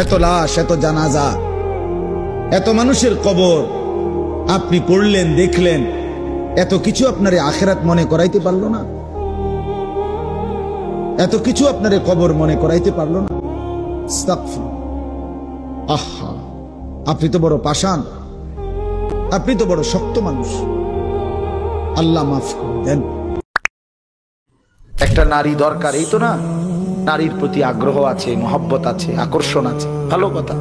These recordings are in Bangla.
এত লাশ, এত জানাজা, এত মানুষের কবর আপনি পড়লেন, দেখলেন, এত কিছু আপনার আখিরাত মনে করাইতে পারলো না? এত কিছু আপনার কবর মনে করাইতে পারলো না? আহা, আপনি তো বড় পাষাণ, আপনি তো বড় শক্ত মানুষ। আল্লাহ মাফ দেন। একটা নারী দরকার, এই তো না? নারীর প্রতি আগ্রহ আছে, মহব্বত আছে, আকর্ষণ আছে, ভালো কথা।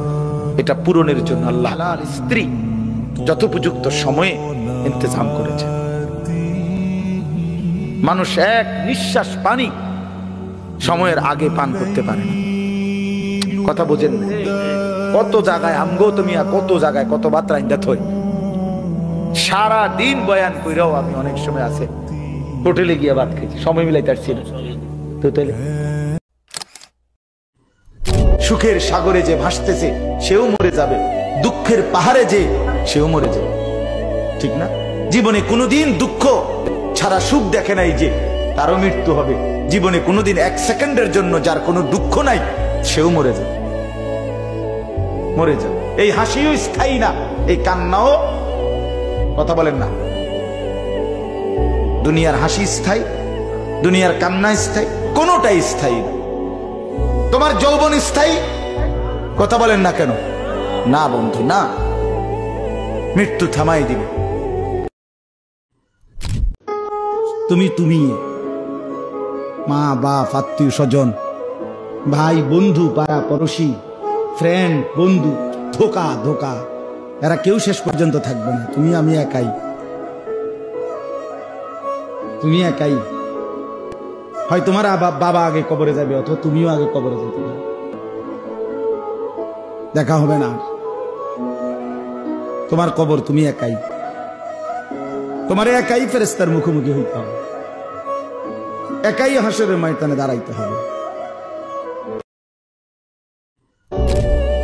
এটা পূরণের জন্য আল্লাহ স্ত্রী যথোপযুক্ত সময়ে ইন্তজাম করেছেন। মানুষ এক নিঃশ্বাস পানি সময়ের আগে পান করতে পারে না। কথা বোঝেন না? কত জায়গায় আমগো তুমি, কত জায়গায় কত বাত্রা ইন্দাত হই, সারা দিন বয়ান কইরাও আমি অনেক সময় আছে হোটেলে গিয়ে ভাত খেয়েছি, সময় মিলাইতে পারছি না। তো তাহলে সুখের সাগরে যে ভাসতেছে সেও মরে যাবে, দুঃখের পাহাড়ে যে সেও মরে যাবে, ঠিক না? জীবনে কোনোদিন দুঃখ ছাড়া সুখ দেখে নাই যে তারও মৃত্যু হবে। জীবনে কোনোদিন এক সেকেন্ডের জন্য যার কোনো দুঃখ নাই সেও মরে যাবে, মরে যাবে। এই হাসিও স্থায়ী না, এই কান্নাও, কথা বলেন না, দুনিয়ার হাসি স্থায়ী, দুনিয়ার কান্না স্থায়ী, কোনোটাই স্থায়ী না। তোমার যৌবন স্থায়ী, কথা বলেন না কেন? না বন্ধু, না, মৃত্যু থামাই দিবে। তুমি মা বাপ, আত্মীয় স্বজন, ভাই বন্ধু, পাড়া পড়শি, ফ্রেন্ড, বন্ধু, ধোকা, এরা কেউ শেষ পর্যন্ত থাকবে না। তুমি আমি একাই, তুমি একাই। হয় তোমার বাবা আগে কবরে যাবে, অথবা তুমিও আগে কবরে যেতে, দেখা হবে না। তোমার কবর তুমি একাই, তোমার একাই ফেরেশতার মুখোমুখি হইতে হবে, একাই হাসরের ময়দানে দাঁড়াইতে হবে।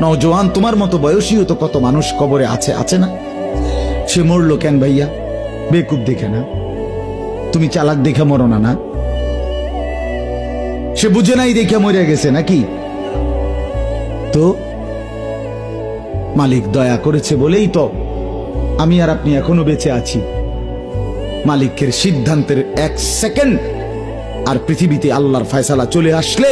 নওজোয়ান, তোমার মতো বয়সীও তো কত মানুষ কবরে আছে না? সে মরলো কেন ভাইয়া? বেকুব দেখে না? তুমি চালাক দেখে মরো না? সে বুঝে নাই দেখে মরে গেছে নাকি? তো মালিক দয়া করেছে বলেই তো আমি আর আপনি এখনো বেঁচে আছি। মালিকের সিদ্ধান্তের এক সেকেন্ড আর পৃথিবীতে আল্লাহর ফয়সালা চলে আসলে